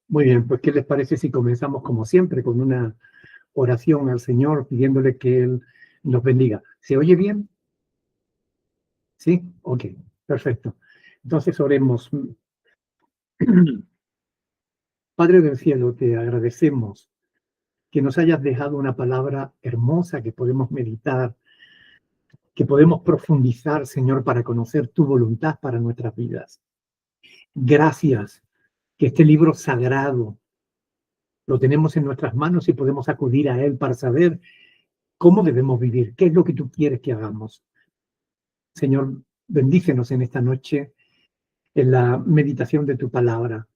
Muy bien, pues ¿qué les parece si comenzamos como siempre con una oración al Señor pidiéndole que Él nos bendiga? ¿Se oye bien? ¿Sí? Ok, perfecto. Entonces oremos. Padre del cielo, te agradecemos que nos hayas dejado una palabra hermosa que podemos meditar, que podemos profundizar, Señor, para conocer tu voluntad para nuestras vidas. Gracias que este libro sagrado lo tenemos en nuestras manos y podemos acudir a él para saber cómo debemos vivir, qué es lo que tú quieres que hagamos. Señor, bendícenos en esta noche en la meditación de tu palabra.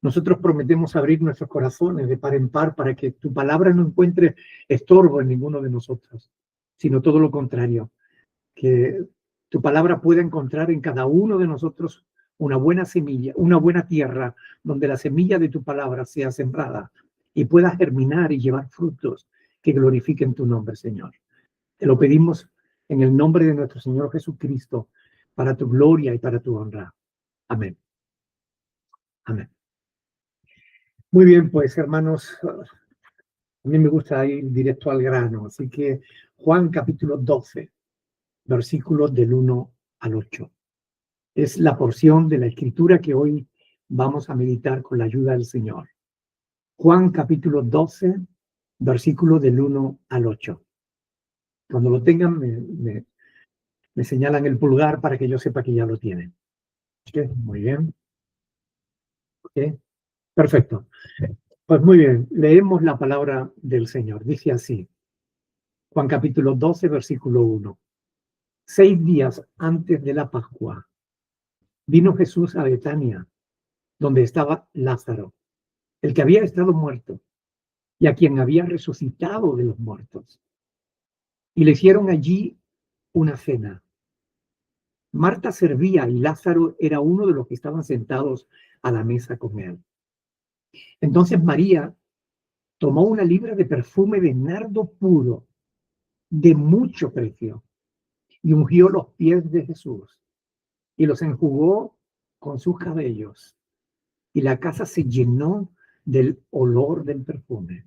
Nosotros prometemos abrir nuestros corazones de par en par para que tu palabra no encuentre estorbo en ninguno de nosotros, sino todo lo contrario, que tu palabra pueda encontrar en cada uno de nosotros una buena semilla, una buena tierra, donde la semilla de tu palabra sea sembrada y pueda germinar y llevar frutos que glorifiquen tu nombre, Señor. Te lo pedimos en el nombre de nuestro Señor Jesucristo, para tu gloria y para tu honra. Amén. Amén. Muy bien, pues hermanos, a mí me gusta ir directo al grano, así que Juan capítulo 12, versículos del 1 al 8. Es la porción de la escritura que hoy vamos a meditar con la ayuda del Señor. Juan capítulo 12, versículos del 1 al 8. Cuando lo tengan, me señalan el pulgar para que yo sepa que ya lo tienen. ¿Okay? Muy bien. ¿Okay? Perfecto. Pues muy bien, leemos la palabra del Señor. Dice así, Juan capítulo 12, versículo 1. 6 días antes de la Pascua, vino Jesús a Betania, donde estaba Lázaro, el que había estado muerto y a quien había resucitado de los muertos. Y le hicieron allí una cena. Marta servía y Lázaro era uno de los que estaban sentados a la mesa con él. Entonces María tomó una libra de perfume de nardo puro, de mucho precio, y ungió los pies de Jesús y los enjugó con sus cabellos. Y la casa se llenó del olor del perfume.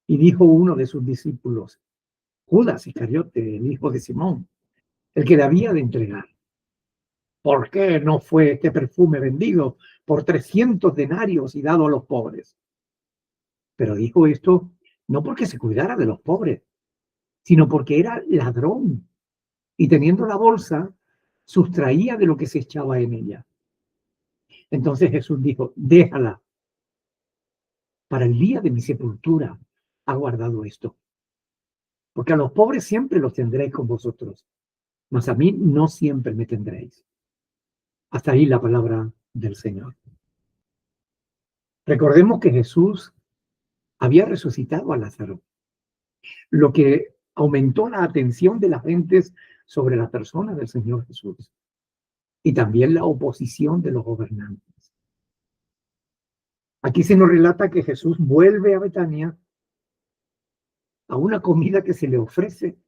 Y dijo uno de sus discípulos, Judas Iscariote, el hijo de Simón, el que le había de entregar: ¿por qué no fue este perfume vendido por 300 denarios y dado a los pobres? Pero dijo esto no porque se cuidara de los pobres, sino porque era ladrón y teniendo la bolsa, sustraía de lo que se echaba en ella. Entonces Jesús dijo, déjala, para el día de mi sepultura ha guardado esto. Porque a los pobres siempre los tendréis con vosotros, mas a mí no siempre me tendréis. Hasta ahí la palabra del Señor. Recordemos que Jesús había resucitado a Lázaro, lo que aumentó la atención de las gentes sobre la persona del Señor Jesús y también la oposición de los gobernantes. Aquí se nos relata que Jesús vuelve a Betania a una comida que se le ofrece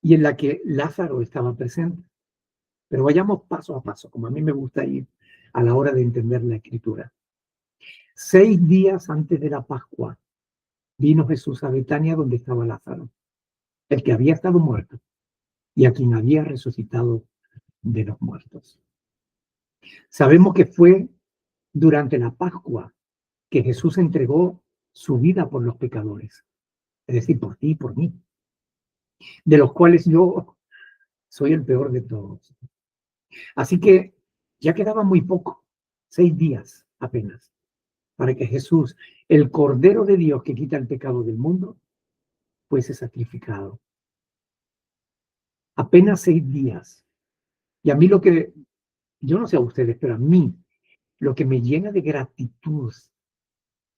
y en la que Lázaro estaba presente. Pero vayamos paso a paso, como a mí me gusta ir a la hora de entender la Escritura. 6 días antes de la Pascua, vino Jesús a Betania donde estaba Lázaro, el que había estado muerto y a quien había resucitado de los muertos. Sabemos que fue durante la Pascua que Jesús entregó su vida por los pecadores, es decir, por ti y por mí, de los cuales yo soy el peor de todos. Así que ya quedaba muy poco, 6 días apenas, para que Jesús, el Cordero de Dios que quita el pecado del mundo, fuese sacrificado. Apenas 6 días. Y a mí yo no sé a ustedes, pero a mí lo que me llena de gratitud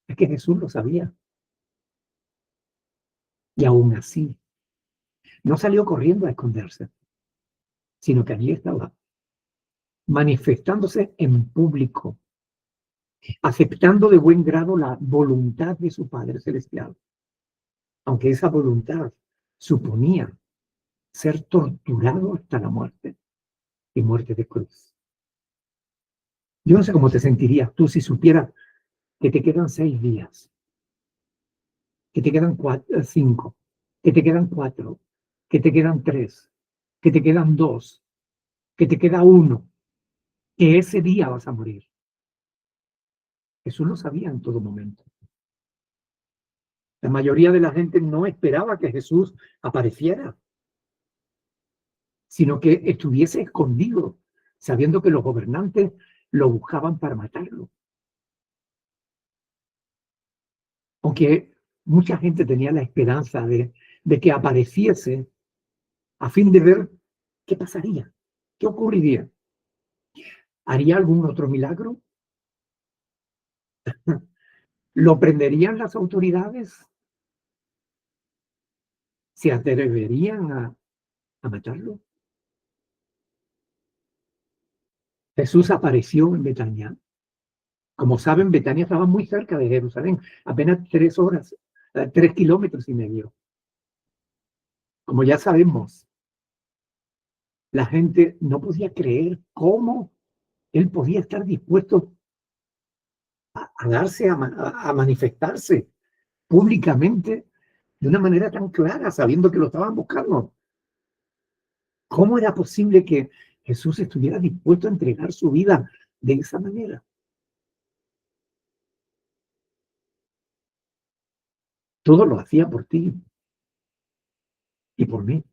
es que Jesús lo sabía. Y aún así, no salió corriendo a esconderse, sino que allí estaba, manifestándose en público, aceptando de buen grado la voluntad de su Padre Celestial, aunque esa voluntad suponía ser torturado hasta la muerte y muerte de cruz. Yo no sé cómo te sentirías tú si supieras que te quedan 6 días, que te quedan 5, que te quedan 4, que te quedan 3, que te quedan 2, que te queda 1, que ese día vas a morir. Jesús lo sabía en todo momento. La mayoría de la gente no esperaba que Jesús apareciera, sino que estuviese escondido, sabiendo que los gobernantes lo buscaban para matarlo. Aunque mucha gente tenía la esperanza de que apareciese a fin de ver qué pasaría, qué ocurriría. ¿Haría algún otro milagro? ¿Lo prenderían las autoridades? ¿Se atreverían a matarlo? Jesús apareció en Betania. Como saben, Betania estaba muy cerca de Jerusalén, apenas 3 horas, 3 kilómetros y medio. Como ya sabemos, la gente no podía creer cómo él podía estar dispuesto a darse, a manifestarse públicamente de una manera tan clara, sabiendo que lo estaban buscando. ¿Cómo era posible que Jesús estuviera dispuesto a entregar su vida de esa manera? Todo lo hacía por ti y por mí.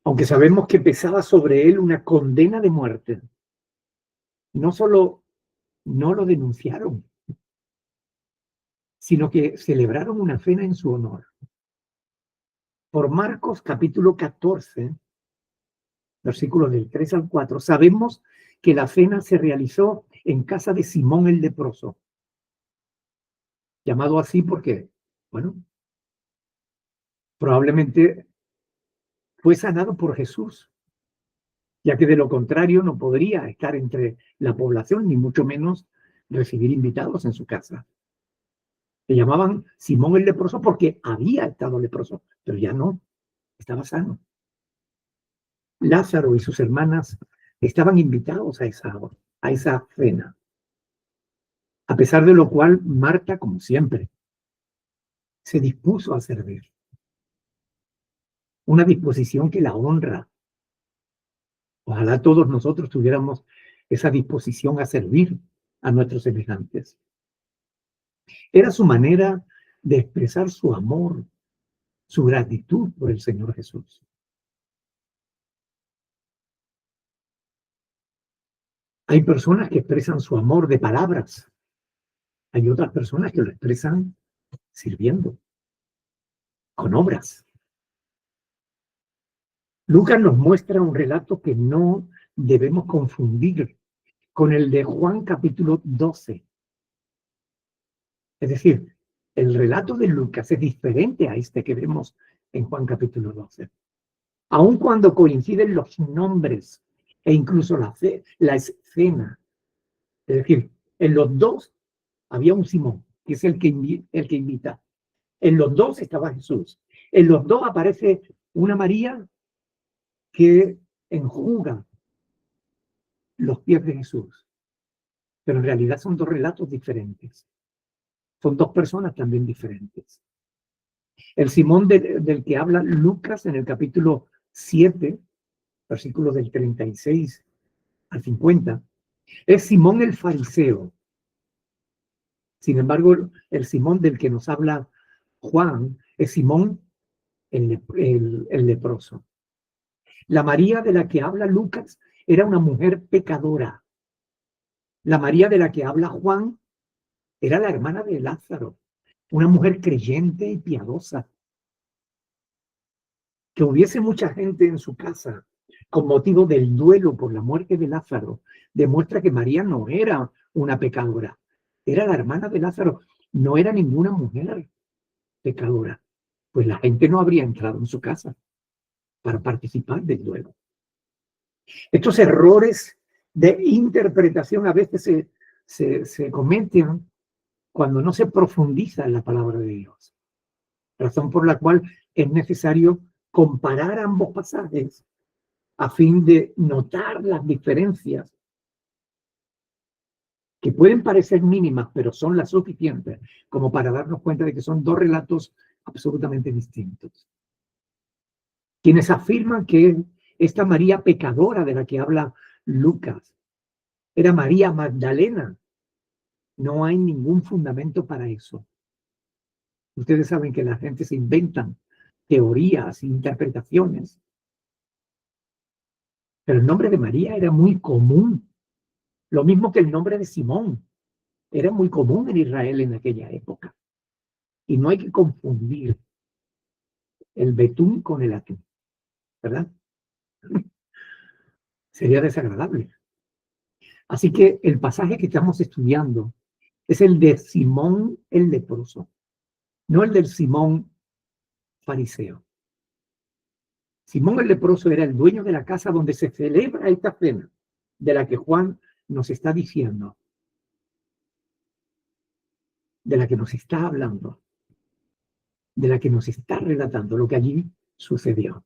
Aunque sabemos que pesaba sobre él una condena de muerte, no solo no lo denunciaron, sino que celebraron una cena en su honor. Por Marcos capítulo 14, versículos del 3 al 4, sabemos que la cena se realizó en casa de Simón el leproso, llamado así porque, bueno, probablemente fue sanado por Jesús, ya que de lo contrario no podría estar entre la población, ni mucho menos recibir invitados en su casa. Le llamaban Simón el leproso porque había estado leproso, pero ya no, estaba sano. Lázaro y sus hermanas estaban invitados a esa cena, a pesar de lo cual Marta, como siempre, se dispuso a servir. Una disposición que la honra. Ojalá todos nosotros tuviéramos esa disposición a servir a nuestros semejantes. Era su manera de expresar su amor, su gratitud por el Señor Jesús. Hay personas que expresan su amor de palabras. Hay otras personas que lo expresan sirviendo, con obras. Lucas nos muestra un relato que no debemos confundir con el de Juan capítulo 12. Es decir, el relato de Lucas es diferente a este que vemos en Juan capítulo 12. Aun cuando coinciden los nombres e incluso la escena. Es decir, en los dos había un Simón, que es el que invita. En los dos estaba Jesús. En los dos aparece una María que enjuga los pies de Jesús. Pero en realidad son dos relatos diferentes. Son dos personas también diferentes. El Simón del que habla Lucas en el capítulo 7, versículos del 36 al 50, es Simón el fariseo. Sin embargo, el Simón del que nos habla Juan es Simón el leproso. La María de la que habla Lucas era una mujer pecadora. La María de la que habla Juan era la hermana de Lázaro, una mujer creyente y piadosa. Que hubiese mucha gente en su casa con motivo del duelo por la muerte de Lázaro demuestra que María no era una pecadora, era la hermana de Lázaro, no era ninguna mujer pecadora, pues la gente no habría entrado en su casa para participar del duelo. Estos errores de interpretación a veces se cometen cuando no se profundiza en la palabra de Dios, razón por la cual es necesario comparar ambos pasajes a fin de notar las diferencias que pueden parecer mínimas, pero son las suficientes como para darnos cuenta de que son dos relatos absolutamente distintos. Quienes afirman que esta María pecadora de la que habla Lucas era María Magdalena, no hay ningún fundamento para eso. Ustedes saben que la gente se inventan teorías e interpretaciones. Pero el nombre de María era muy común. Lo mismo que el nombre de Simón. Era muy común en Israel en aquella época. Y no hay que confundir el betún con el atún, ¿verdad? Sería desagradable. Así que el pasaje que estamos estudiando es el de Simón el leproso, no el del Simón fariseo. Simón el leproso era el dueño de la casa donde se celebra esta cena, de la que Juan nos está diciendo, de la que nos está hablando, de la que nos está relatando lo que allí sucedió.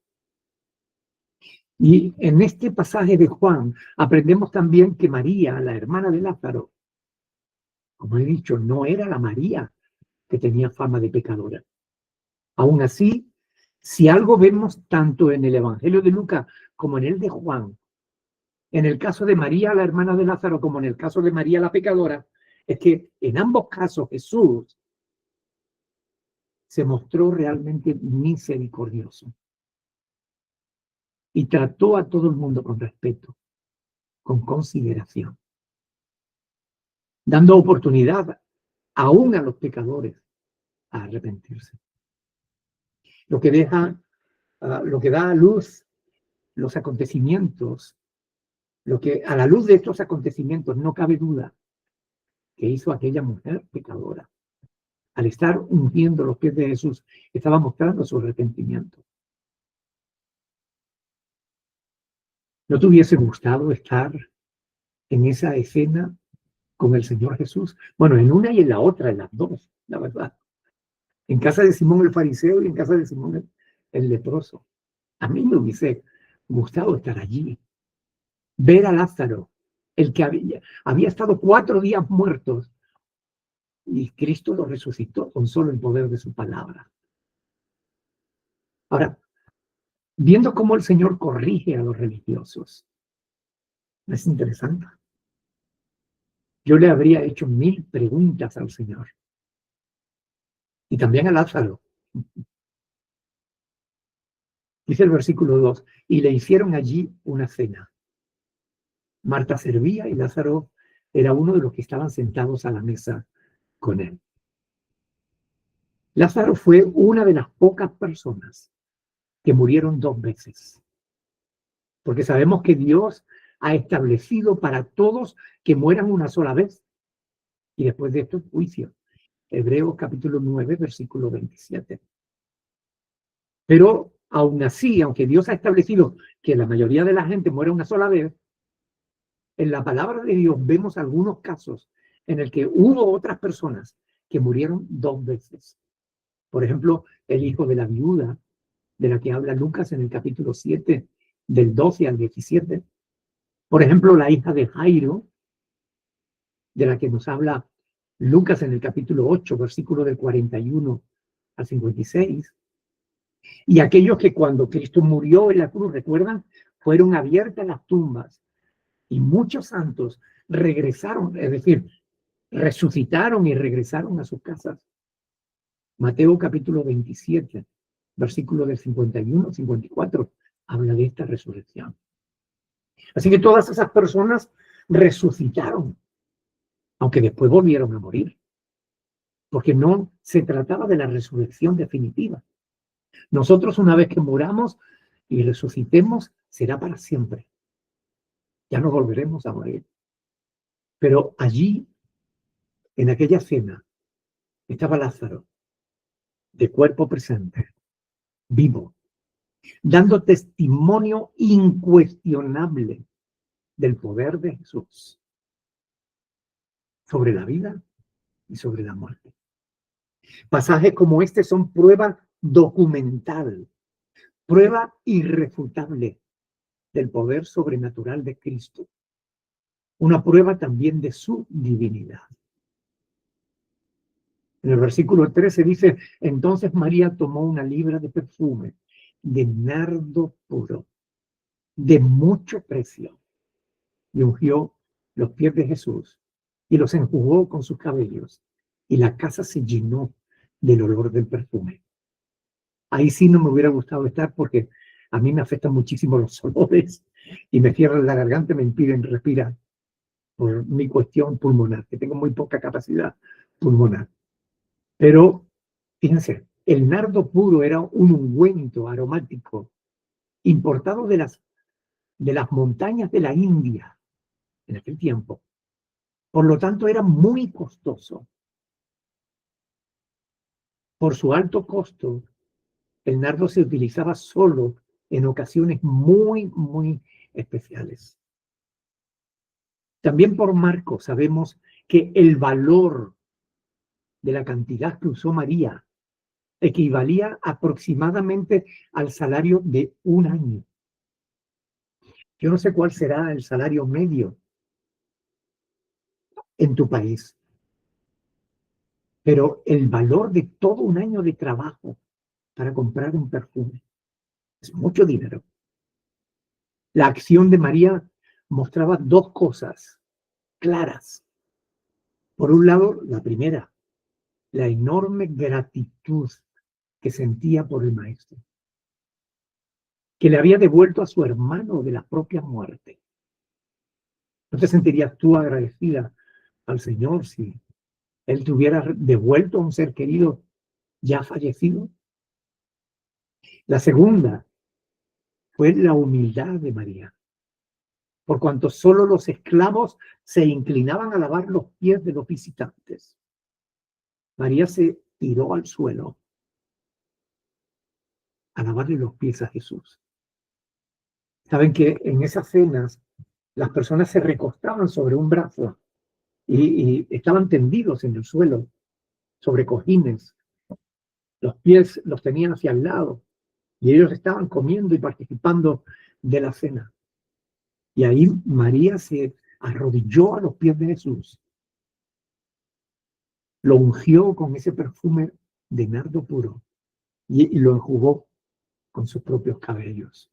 Y en este pasaje de Juan aprendemos también que María, la hermana de Lázaro, como he dicho, no era la María que tenía fama de pecadora. Aún así, si algo vemos tanto en el Evangelio de Lucas como en el de Juan, en el caso de María, la hermana de Lázaro, como en el caso de María la pecadora, es que en ambos casos Jesús se mostró realmente misericordioso y trató a todo el mundo con respeto, con consideración, dando oportunidad aún a los pecadores a arrepentirse. Lo que da a luz los acontecimientos, a la luz de estos acontecimientos no cabe duda que hizo aquella mujer pecadora. Al estar ungiendo los pies de Jesús, estaba mostrando su arrepentimiento. ¿No te hubiese gustado estar en esa escena con el Señor Jesús? Bueno, en una y en la otra, en las dos, la verdad. En casa de Simón el fariseo y en casa de Simón el leproso. A mí me hubiese gustado estar allí, ver a Lázaro, el que había estado 4 días muertos, y Cristo lo resucitó con solo el poder de su palabra. Ahora, viendo cómo el Señor corrige a los religiosos, es interesante. Yo le habría hecho 1000 preguntas al Señor. Y también a Lázaro. Dice el versículo 2, y le hicieron allí una cena. Marta servía y Lázaro era uno de los que estaban sentados a la mesa con él. Lázaro fue una de las pocas personas que murieron 2 veces. Porque sabemos que Dios ha establecido para todos que mueran una sola vez. Y después de esto, juicio. Hebreos capítulo 9, versículo 27. Pero aún así, aunque Dios ha establecido que la mayoría de la gente muere una sola vez, en la palabra de Dios vemos algunos casos en el que hubo otras personas que murieron 2 veces. Por ejemplo, el hijo de la viuda, de la que habla Lucas en el capítulo 7, del 12 al 17. Por ejemplo, la hija de Jairo, de la que nos habla Lucas en el capítulo 8, versículo del 41 al 56. Y aquellos que cuando Cristo murió en la cruz, recuerdan, fueron abiertas las tumbas y muchos santos regresaron, es decir, resucitaron y regresaron a sus casas. Mateo capítulo 27, versículo del 51 al 54, habla de esta resurrección. Así que todas esas personas resucitaron, aunque después volvieron a morir, porque no se trataba de la resurrección definitiva. Nosotros, una vez que muramos y resucitemos, será para siempre. Ya no volveremos a morir. Pero allí, en aquella cena, estaba Lázaro, de cuerpo presente, vivo, dando testimonio incuestionable del poder de Jesús sobre la vida y sobre la muerte. Pasajes como este son prueba documental, prueba irrefutable del poder sobrenatural de Cristo. una prueba también de su divinidad. En el versículo 13 dice, entonces María tomó una libra de perfume de nardo puro, de mucho precio, y ungió los pies de Jesús y los enjugó con sus cabellos, y la casa se llenó del olor del perfume. Ahí sí no me hubiera gustado estar porque a mí me afectan muchísimo los olores y me cierran la garganta, me impiden respirar por mi cuestión pulmonar, que tengo muy poca capacidad pulmonar. Pero fíjense, el nardo puro era un ungüento aromático importado de las montañas de la India en aquel tiempo. Por lo tanto, era muy costoso. Por su alto costo, el nardo se utilizaba solo en ocasiones muy, muy especiales. También por Marcos sabemos que el valor de la cantidad que usó María equivalía aproximadamente al salario de un año. Yo no sé cuál será el salario medio en tu país, pero el valor de todo un año de trabajo para comprar un perfume es mucho dinero. La acción de María mostraba dos cosas claras. Por un lado, la primera, la enorme gratitud que sentía por el maestro, que le había devuelto a su hermano de la propia muerte. ¿No te sentirías tú agradecida al Señor si Él te hubiera devuelto a un ser querido ya fallecido? La segunda fue la humildad de María, por cuanto solo los esclavos se inclinaban a lavar los pies de los visitantes. María se tiró al suelo a lavarle los pies a Jesús. Saben que en esas cenas las personas se recostaban sobre un brazo y estaban tendidos en el suelo, sobre cojines. Los pies los tenían hacia el lado y ellos estaban comiendo y participando de la cena. Y ahí María se arrodilló a los pies de Jesús, lo ungió con ese perfume de nardo puro y lo enjugó con sus propios cabellos,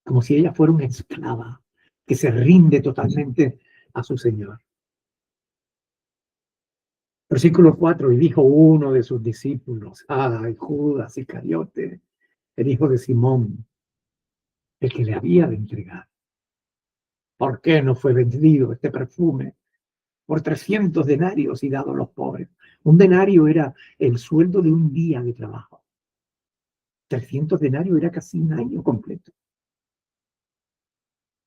como si ella fuera una esclava que se rinde totalmente a su Señor. Versículo 4, y dijo uno de sus discípulos, Judas Iscariote, el hijo de Simón, el que le había de entregar. ¿Por qué no fue vendido este perfume por 300 denarios y dado a los pobres? Un denario era el sueldo de un día de trabajo. 300 denarios era casi un año completo.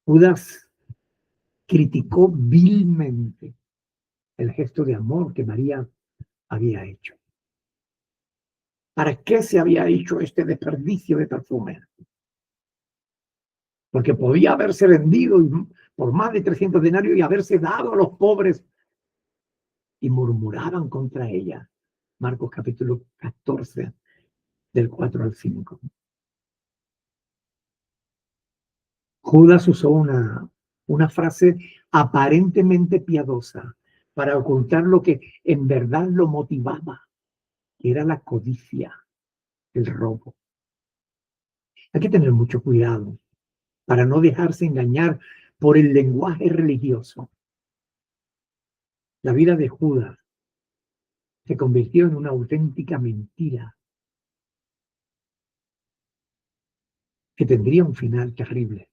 Judas criticó vilmente el gesto de amor que María había hecho. ¿Para qué se había hecho este desperdicio de perfume? Porque podía haberse vendido por más de 300 denarios y haberse dado a los pobres. Y murmuraban contra ella. Marcos capítulo 14, del 4 al 5. Judas usó una frase aparentemente piadosa para ocultar lo que en verdad lo motivaba, que era la codicia, el robo. Hay que tener mucho cuidado para no dejarse engañar por el lenguaje religioso. La vida de Judas se convirtió en una auténtica mentira que tendría un final terrible,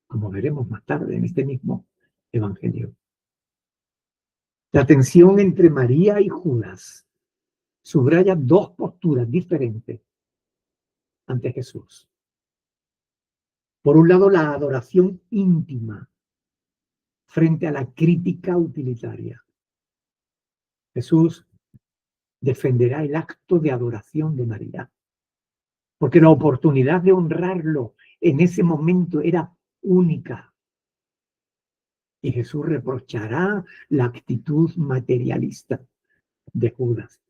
como veremos más tarde en este mismo evangelio. La tensión entre María y Judas subraya dos posturas diferentes ante Jesús. Por un lado, la adoración íntima frente a la crítica utilitaria. Jesús defenderá el acto de adoración de María, porque la oportunidad de honrarlo en ese momento era única. Y Jesús reprochará la actitud materialista de Judas.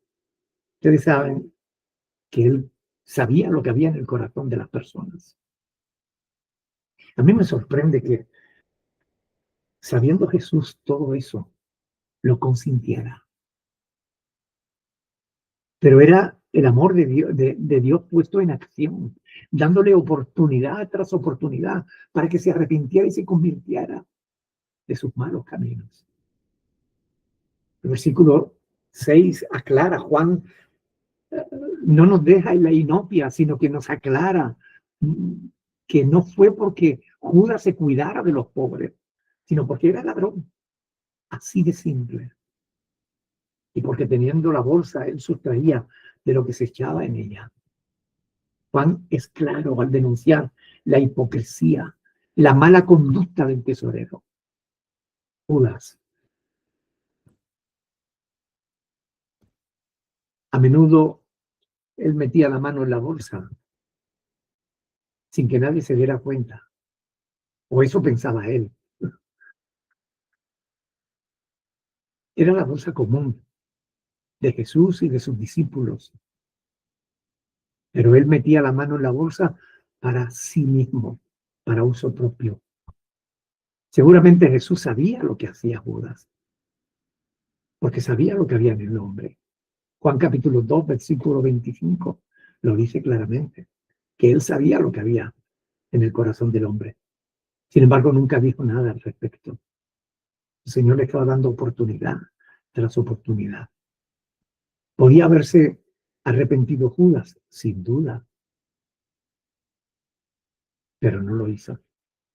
Ustedes saben que él sabía lo que había en el corazón de las personas. A mí me sorprende que, sabiendo Jesús todo eso, lo consintiera. Pero era el amor de Dios puesto en acción, dándole oportunidad tras oportunidad para que se arrepintiera y se convirtiera de sus malos caminos. El versículo 6 aclara, Juan no nos deja en la inopia, sino que nos aclara que no fue porque Judas se cuidara de los pobres, sino porque era ladrón, así de simple. Y porque teniendo la bolsa, él sustraía de lo que se echaba en ella. Juan es claro al denunciar la hipocresía, la mala conducta del tesorero. Judas, a menudo él metía la mano en la bolsa sin que nadie se diera cuenta, o eso pensaba él. Era la bolsa común de Jesús y de sus discípulos, pero él metía la mano en la bolsa para sí mismo, para uso propio. Seguramente Jesús sabía lo que hacía Judas, porque sabía lo que había en el hombre. Juan capítulo 2, versículo 25, lo dice claramente, que él sabía lo que había en el corazón del hombre. Sin embargo, nunca dijo nada al respecto. El Señor le estaba dando oportunidad tras oportunidad. ¿Podía haberse arrepentido Judas? Sin duda, pero no lo hizo.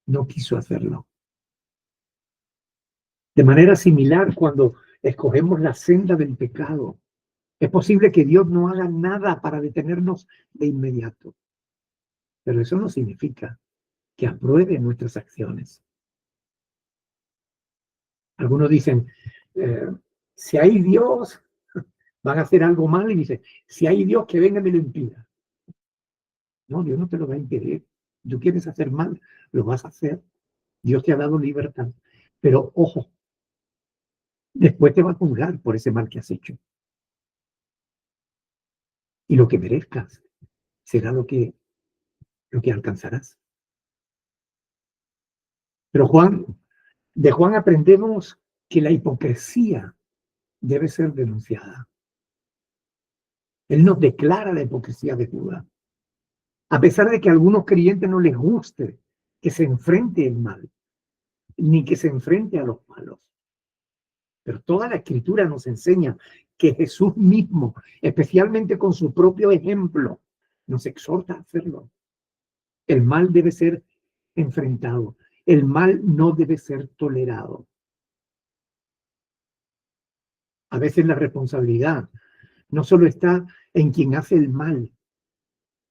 No quiso hacerlo. De manera similar, cuando escogemos la senda del pecado, es posible que Dios no haga nada para detenernos de inmediato. Pero eso no significa que apruebe nuestras acciones. Algunos dicen, si hay Dios, van a hacer algo mal, y dicen, si hay Dios, que venga y me lo impida. No, Dios no te lo va a impedir. Tú quieres hacer mal, lo vas a hacer. Dios te ha dado libertad. Pero ojo, después te va a juzgar por ese mal que has hecho. Y lo que merezcas será lo que alcanzarás. Pero de Juan aprendemos que la hipocresía debe ser denunciada. Él nos declara la hipocresía de Judas. A pesar de que a algunos creyentes no les guste que se enfrente el mal, ni que se enfrente a los malos. Pero toda la escritura nos enseña que Jesús mismo, especialmente con su propio ejemplo, nos exhorta a hacerlo. El mal debe ser enfrentado. El mal no debe ser tolerado. A veces la responsabilidad no solo está en quien hace el mal,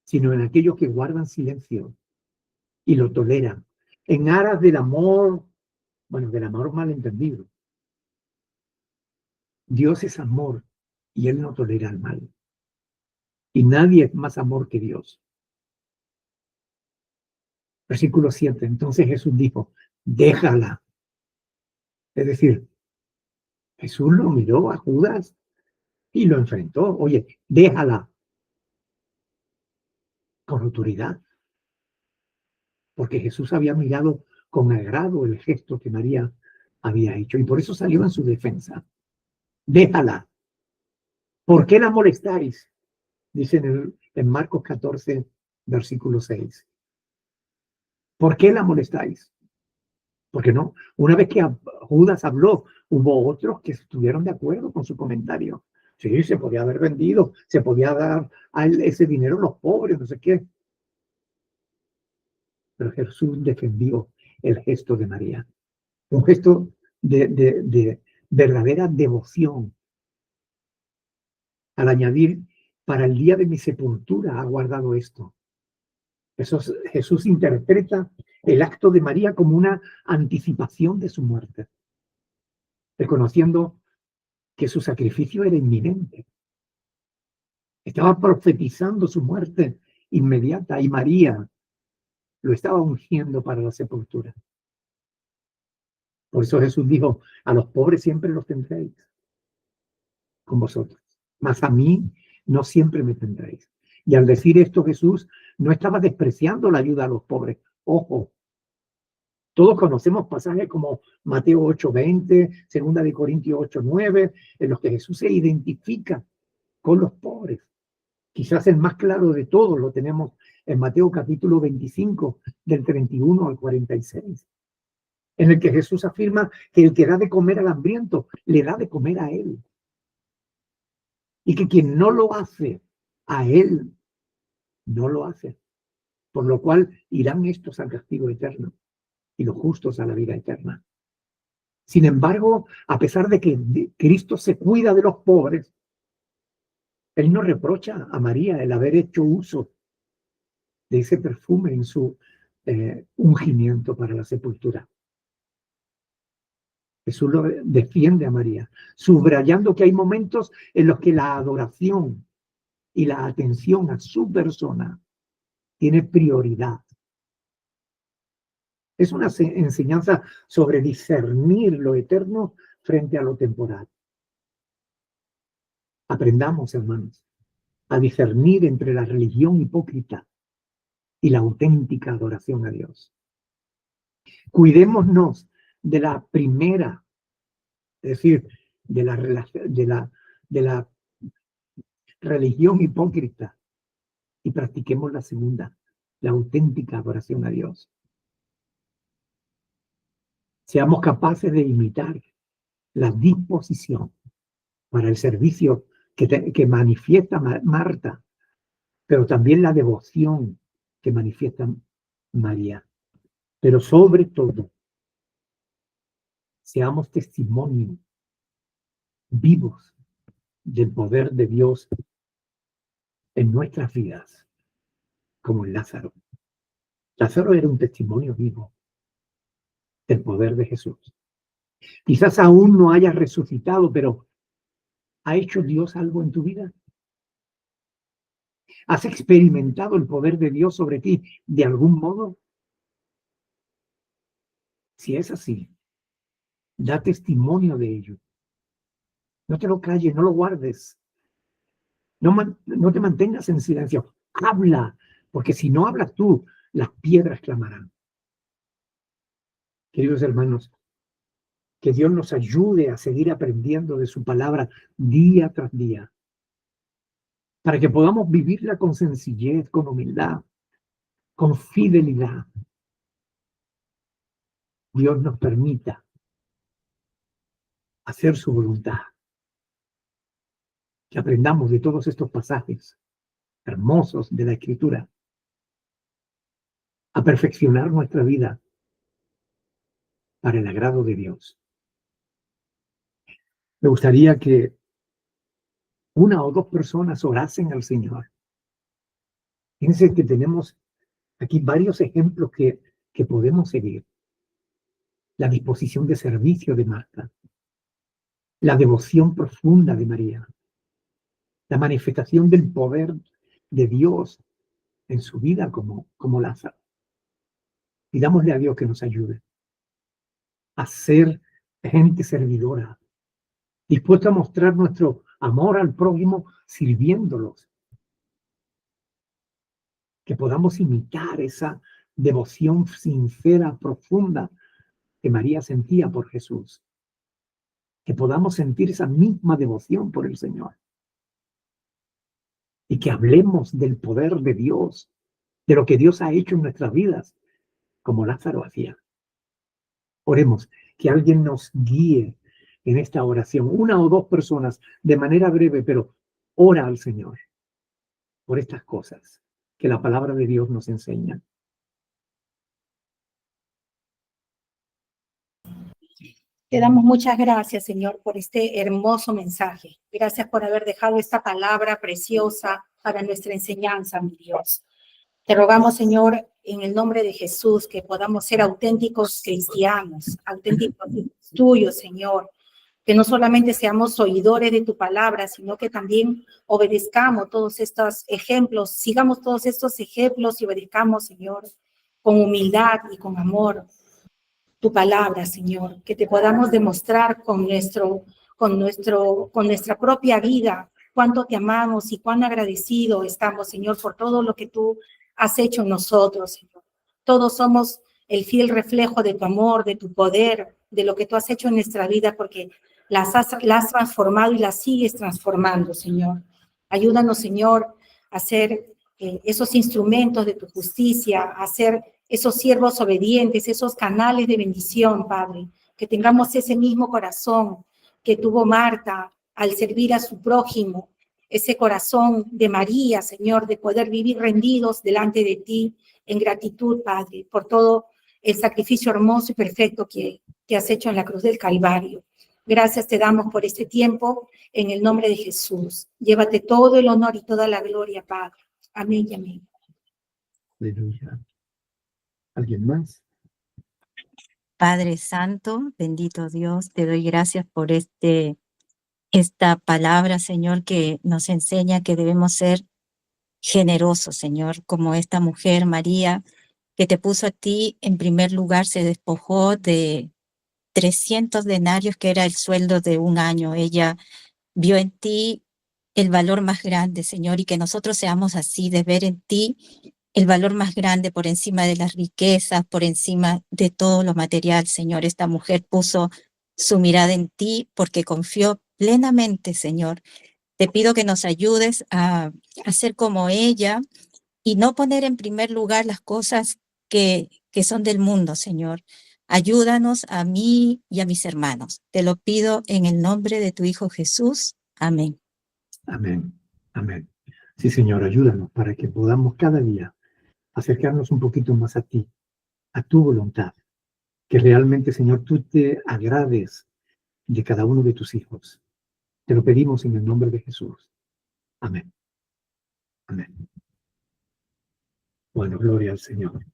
sino en aquellos que guardan silencio y lo toleran, en aras del amor, del amor malentendido. Dios es amor y Él no tolera el mal. Y nadie es más amor que Dios. Versículo 7. Entonces Jesús dijo, déjala. Es decir, Jesús lo miró a Judas y lo enfrentó. Oye, déjala. Con autoridad. Porque Jesús había mirado con agrado el gesto que María había hecho. Y por eso salió en su defensa. Déjala. ¿Por qué la molestáis? Dice en Marcos 14, versículo 6. ¿Por qué la molestáis? Porque no, una vez que Judas habló, hubo otros que estuvieron de acuerdo con su comentario. Sí, se podía haber vendido, se podía dar ese dinero a los pobres, no sé qué. Pero Jesús defendió el gesto de María. Un gesto de verdadera devoción. Al añadir, para el día de mi sepultura ha guardado esto. Jesús interpreta el acto de María como una anticipación de su muerte, reconociendo que su sacrificio era inminente. Estaba profetizando su muerte inmediata y María lo estaba ungiendo para la sepultura. Por eso Jesús dijo, a los pobres siempre los tendréis con vosotros, mas a mí no siempre me tendréis. Y al decir esto Jesús no estaba despreciando la ayuda a los pobres. Ojo, Todos conocemos pasajes como Mateo 8:20, 2 de Corintios 8:9, en los que Jesús se identifica con los pobres. Quizás el más claro de todos lo tenemos en Mateo capítulo 25, del 31 al 46, en el que Jesús afirma que el que da de comer al hambriento, le da de comer a él. Y que quien no lo hace a él, no lo hace. Por lo cual irán estos al castigo eterno y los justos a la vida eterna. Sin embargo, a pesar de que Cristo se cuida de los pobres, Él no reprocha a María el haber hecho uso de ese perfume en su ungimiento para la sepultura. Jesús lo defiende a María, subrayando que hay momentos en los que la adoración y la atención a su persona tiene prioridad. Es una enseñanza sobre discernir lo eterno frente a lo temporal. Aprendamos, hermanos, a discernir entre la religión hipócrita y la auténtica adoración a Dios. Cuidémonos de la primera, es decir, de la religión hipócrita, y practiquemos la segunda, la auténtica adoración a Dios. Seamos capaces de imitar la disposición para el servicio que manifiesta Marta, pero también la devoción que manifiesta María. Pero sobre todo, seamos testimonios vivos del poder de Dios en nuestras vidas, como en Lázaro. Lázaro era un testimonio vivo del poder de Jesús. Quizás aún no hayas resucitado, pero ¿ha hecho Dios algo en tu vida? ¿Has experimentado el poder de Dios sobre ti de algún modo? Si es así, da testimonio de ello. No te lo calles, no lo guardes. No te mantengas en silencio. Habla, porque si no hablas tú, las piedras clamarán. Queridos hermanos, que Dios nos ayude a seguir aprendiendo de su palabra día tras día, para que podamos vivirla con sencillez, con humildad, con fidelidad. Dios nos permita hacer su voluntad. Que aprendamos de todos estos pasajes hermosos de la Escritura a perfeccionar nuestra vida para el agrado de Dios. Me gustaría que una o dos personas orasen al Señor. Fíjense que tenemos aquí varios ejemplos que podemos seguir. La disposición de servicio de Marta, la devoción profunda de María, la manifestación del poder de Dios en su vida como Lázaro. Pidámosle a Dios que nos ayude a ser gente servidora, dispuesta a mostrar nuestro amor al prójimo sirviéndolos. Que podamos imitar esa devoción sincera, profunda que María sentía por Jesús. Que podamos sentir esa misma devoción por el Señor. Y que hablemos del poder de Dios, de lo que Dios ha hecho en nuestras vidas, como Lázaro hacía. Oremos, que alguien nos guíe en esta oración, una o dos personas, de manera breve, pero ora al Señor por estas cosas que la palabra de Dios nos enseña. Te damos muchas gracias, Señor, por este hermoso mensaje. Gracias por haber dejado esta palabra preciosa para nuestra enseñanza, mi Dios. Te rogamos, Señor, en el nombre de Jesús, que podamos ser auténticos cristianos, auténticos tuyos, Señor. Que no solamente seamos oidores de tu palabra, sino que también obedezcamos todos estos ejemplos, sigamos todos estos ejemplos y obedezcamos, Señor, con humildad y con amor tu palabra, Señor, que te podamos demostrar con nuestra propia vida cuánto te amamos y cuán agradecido estamos, Señor, por todo lo que tú has hecho en nosotros, Señor. Todos somos el fiel reflejo de tu amor, de tu poder, de lo que tú has hecho en nuestra vida, porque la has transformado y la sigues transformando, Señor. Ayúdanos, Señor, a ser esos instrumentos de tu justicia, a ser esos siervos obedientes, esos canales de bendición, Padre. Que tengamos ese mismo corazón que tuvo Marta al servir a su prójimo, ese corazón de María, Señor, de poder vivir rendidos delante de ti en gratitud, Padre, por todo el sacrificio hermoso y perfecto que has hecho en la cruz del Calvario. Gracias te damos por este tiempo en el nombre de Jesús. Llévate todo el honor y toda la gloria, Padre. Amén y amén. Aleluya. ¿Alguien más? Padre Santo, bendito Dios, te doy gracias por esta palabra, Señor, que nos enseña que debemos ser generosos, Señor, como esta mujer, María, que te puso a ti en primer lugar, se despojó de 300 denarios, que era el sueldo de un año. Ella vio en ti el valor más grande, Señor, y que nosotros seamos así, de ver en ti el valor más grande por encima de las riquezas, por encima de todo lo material, Señor. Esta mujer puso su mirada en ti porque confió plenamente, Señor. Te pido que nos ayudes a ser como ella y no poner en primer lugar las cosas que son del mundo, Señor. Ayúdanos a mí y a mis hermanos. Te lo pido en el nombre de tu Hijo Jesús. Amén. Amén. Amén. Sí, Señor, ayúdanos para que podamos cada día acercarnos un poquito más a ti, a tu voluntad. Que realmente, Señor, tú te agrades de cada uno de tus hijos. Te lo pedimos en el nombre de Jesús. Amén. Amén. Bueno, gloria al Señor.